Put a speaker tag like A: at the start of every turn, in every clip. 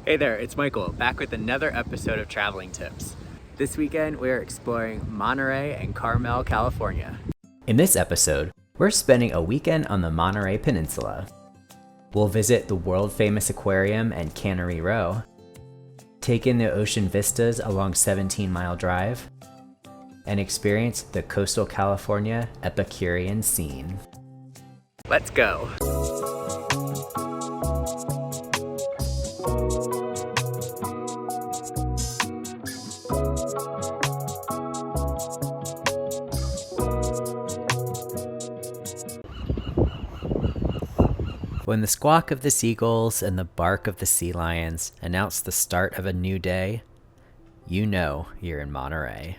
A: Hey there, it's Michael, back with another episode of Traveling Tips. This weekend, we are exploring Monterey and Carmel, California.
B: In this episode, we're spending a weekend on the Monterey Peninsula. We'll visit the world-famous aquarium and Cannery Row, take in the ocean vistas along 17 Mile Drive, and experience the coastal California Epicurean scene.
A: Let's go!
B: When the squawk of the seagulls and the bark of the sea lions announce the start of a new day, you know you're in Monterey.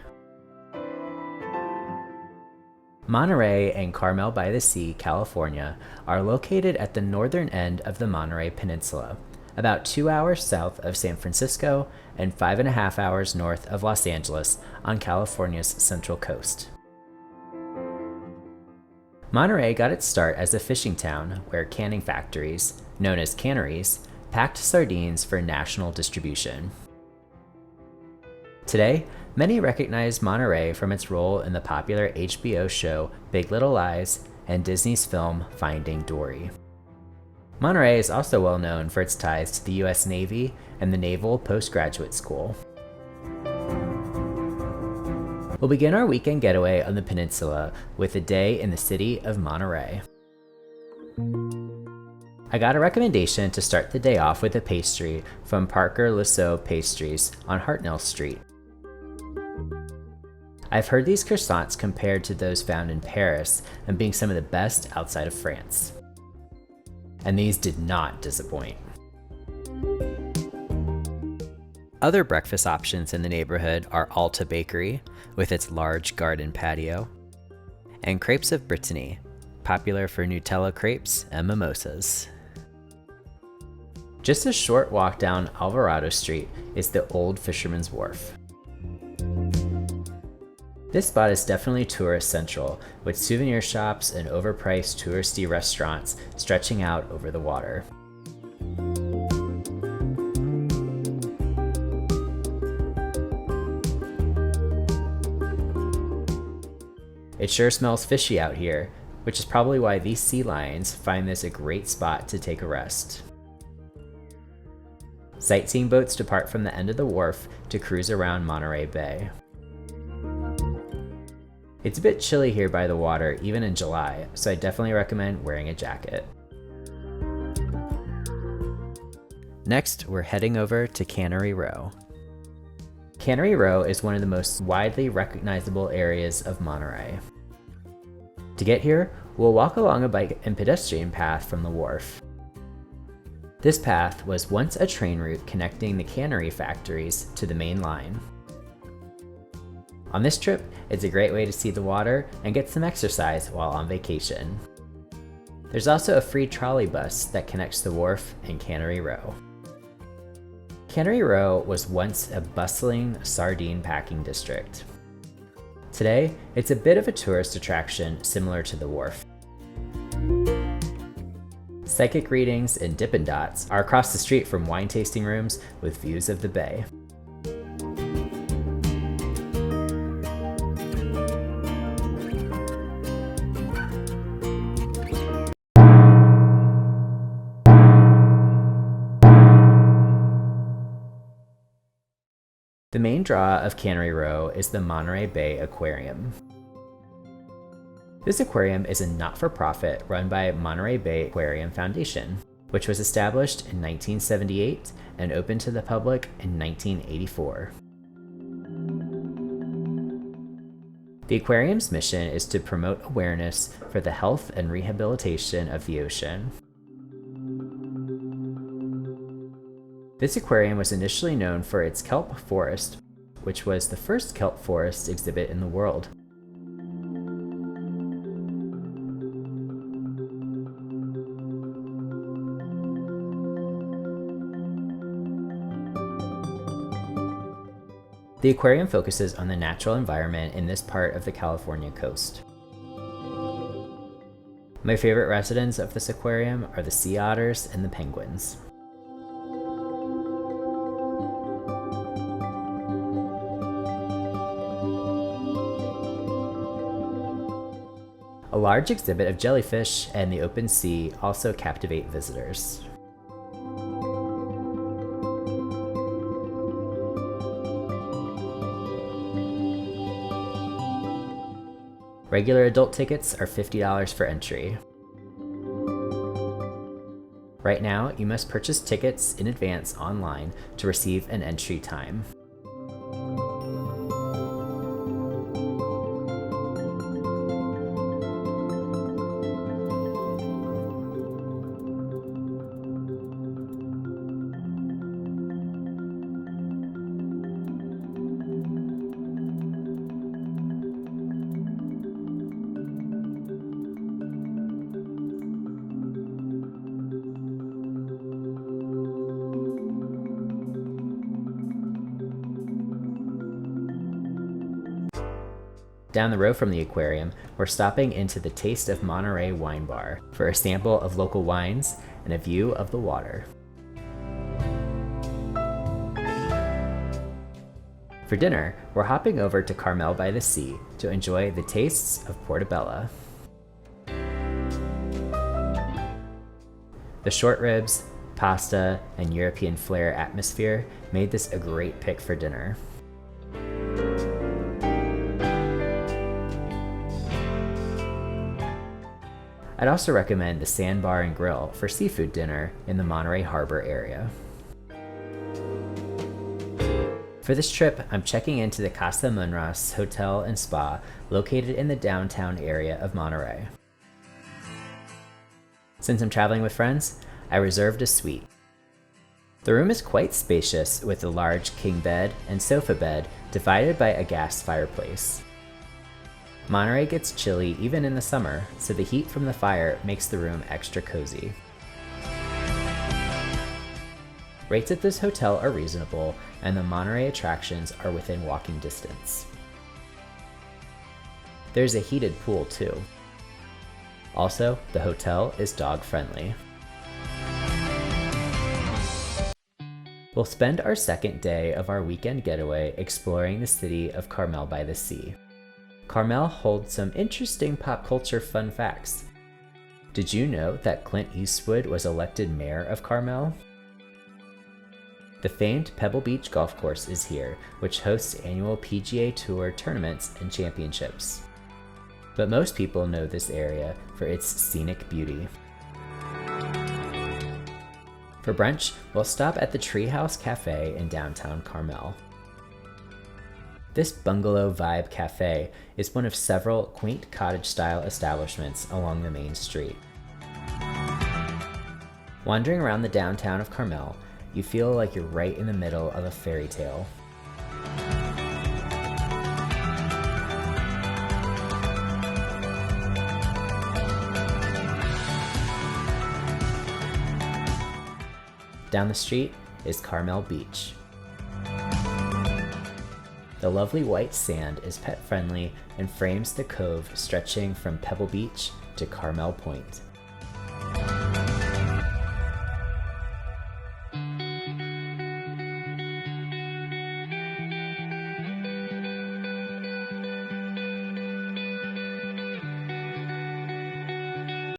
B: Monterey and Carmel-by-the-Sea, California, are located at the northern end of the Monterey Peninsula, about 2 hours south of San Francisco and 5.5 hours north of Los Angeles on California's central coast. Monterey got its start as a fishing town where canning factories, known as canneries, packed sardines for national distribution. Today, many recognize Monterey from its role in the popular HBO show Big Little Lies and Disney's film Finding Dory. Monterey is also well known for its ties to the U.S. Navy and the Naval Postgraduate School. We'll begin our weekend getaway on the peninsula with a day in the city of Monterey. I got a recommendation to start the day off with a pastry from Parker Lasso Pastries on Hartnell Street. I've heard these croissants compared to those found in Paris and being some of the best outside of France. And these did not disappoint. Other breakfast options in the neighborhood are Alta Bakery, with its large garden patio, and Crepes of Brittany, popular for Nutella crepes and mimosas. Just a short walk down Alvarado Street is the Old Fisherman's Wharf. This spot is definitely tourist central, with souvenir shops and overpriced touristy restaurants stretching out over the water. It sure smells fishy out here, which is probably why these sea lions find this a great spot to take a rest. Sightseeing boats depart from the end of the wharf to cruise around Monterey Bay. It's a bit chilly here by the water, even in July, so I definitely recommend wearing a jacket. Next, we're heading over to Cannery Row. Cannery Row is one of the most widely recognizable areas of Monterey. To get here, we'll walk along a bike and pedestrian path from the wharf. This path was once a train route connecting the cannery factories to the main line. On this trip, it's a great way to see the water and get some exercise while on vacation. There's also a free trolley bus that connects the wharf and Cannery Row. Cannery Row was once a bustling sardine packing district. Today, it's a bit of a tourist attraction similar to the wharf. Psychic readings and Dippin' Dots are across the street from wine tasting rooms with views of the bay. The main draw of Cannery Row is the Monterey Bay Aquarium. This aquarium is a not-for-profit run by Monterey Bay Aquarium Foundation, which was established in 1978 and opened to the public in 1984. The aquarium's mission is to promote awareness for the health and rehabilitation of the ocean. This aquarium was initially known for its kelp forest, which was the first kelp forest exhibit in the world. The aquarium focuses on the natural environment in this part of the California coast. My favorite residents of this aquarium are the sea otters and the penguins. A large exhibit of jellyfish and the open sea also captivate visitors. Regular adult tickets are $50 for entry. Right now, you must purchase tickets in advance online to receive an entry time. Down the road from the aquarium, we're stopping into the Taste of Monterey wine bar for a sample of local wines and a view of the water. For dinner, we're hopping over to Carmel-by-the-Sea to enjoy the tastes of portobello. The short ribs, pasta, and European flair atmosphere made this a great pick for dinner. I'd also recommend the Sandbar and Grill for seafood dinner in the Monterey Harbor area. For this trip, I'm checking into the Casa Munras Hotel and Spa located in the downtown area of Monterey. Since I'm traveling with friends, I reserved a suite. The room is quite spacious with a large king bed and sofa bed divided by a gas fireplace. Monterey gets chilly even in the summer, so the heat from the fire makes the room extra cozy. Rates at this hotel are reasonable, and the Monterey attractions are within walking distance. There's a heated pool too. Also, the hotel is dog-friendly. We'll spend our second day of our weekend getaway exploring the city of Carmel-by-the-Sea. Carmel holds some interesting pop culture fun facts. Did you know that Clint Eastwood was elected mayor of Carmel? The famed Pebble Beach Golf Course is here, which hosts annual PGA Tour tournaments and championships. But most people know this area for its scenic beauty. For brunch, we'll stop at the Treehouse Cafe in downtown Carmel. This bungalow vibe cafe is one of several quaint cottage-style establishments along the main street. Wandering around the downtown of Carmel, you feel like you're right in the middle of a fairy tale. Down the street is Carmel Beach. The lovely white sand is pet-friendly and frames the cove stretching from Pebble Beach to Carmel Point.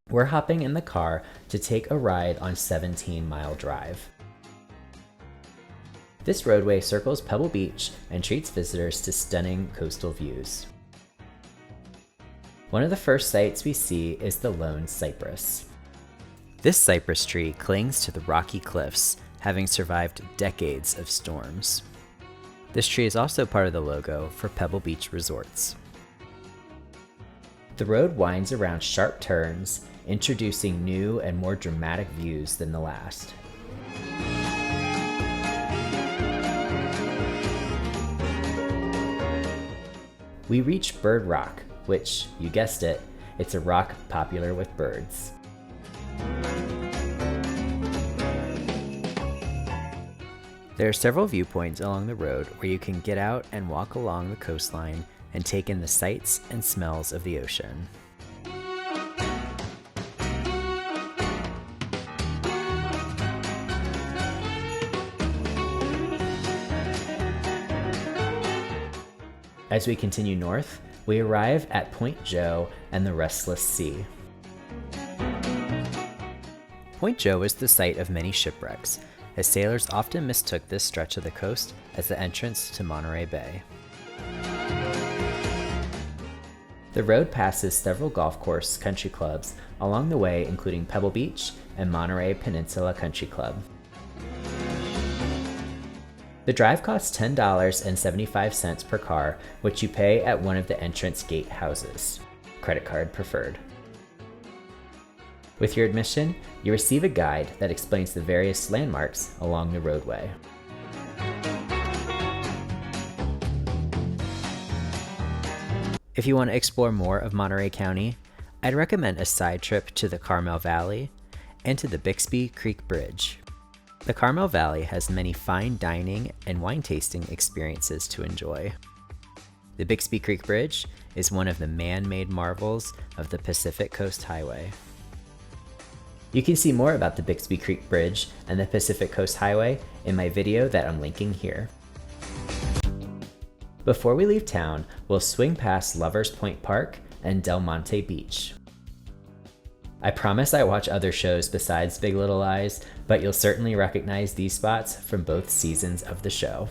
B: We're hopping in the car to take a ride on 17 Mile Drive. This roadway circles Pebble Beach and treats visitors to stunning coastal views. One of the first sights we see is the lone cypress. This cypress tree clings to the rocky cliffs, having survived decades of storms. This tree is also part of the logo for Pebble Beach Resorts. The road winds around sharp turns, introducing new and more dramatic views than the last. We reach Bird Rock, which, you guessed it, it's a rock popular with birds. There are several viewpoints along the road where you can get out and walk along the coastline and take in the sights and smells of the ocean. As we continue north, we arrive at Point Joe and the Restless Sea. Point Joe is the site of many shipwrecks, as sailors often mistook this stretch of the coast as the entrance to Monterey Bay. The road passes several golf course country clubs along the way, including Pebble Beach and Monterey Peninsula Country Club. The drive costs $10.75 per car, which you pay at one of the entrance gate houses. Credit card preferred. With your admission, you receive a guide that explains the various landmarks along the roadway. If you want to explore more of Monterey County, I'd recommend a side trip to the Carmel Valley and to the Bixby Creek Bridge. The Carmel Valley has many fine dining and wine tasting experiences to enjoy. The Bixby Creek Bridge is one of the man-made marvels of the Pacific Coast Highway. You can see more about the Bixby Creek Bridge and the Pacific Coast Highway in my video that I'm linking here. Before we leave town, we'll swing past Lovers Point Park and Del Monte Beach. I promise I watch other shows besides Big Little Lies, but you'll certainly recognize these spots from both seasons of the show.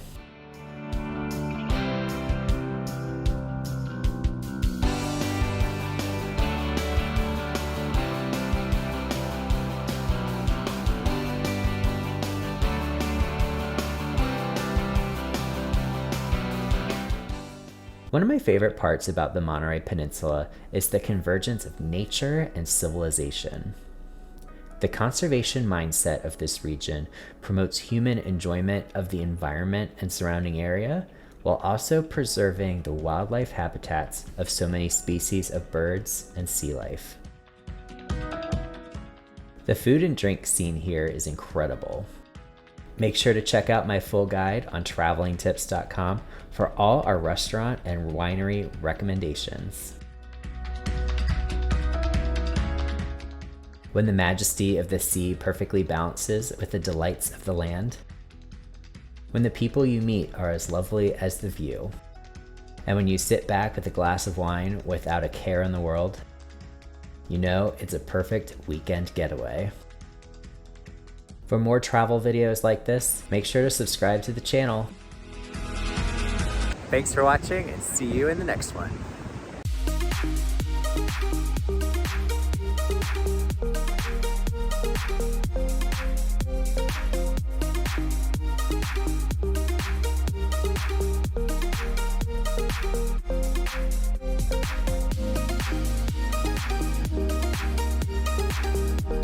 B: One of my favorite parts about the Monterey Peninsula is the convergence of nature and civilization. The conservation mindset of this region promotes human enjoyment of the environment and surrounding area, while also preserving the wildlife habitats of so many species of birds and sea life. The food and drink scene here is incredible. Make sure to check out my full guide on travelingtips.com for all our restaurant and winery recommendations. When the majesty of the sea perfectly balances with the delights of the land. When the people you meet are as lovely as the view. And when you sit back with a glass of wine without a care in the world, you know it's a perfect weekend getaway. For more travel videos like this, make sure to subscribe to the channel.
A: Thanks for watching and see you in the next one.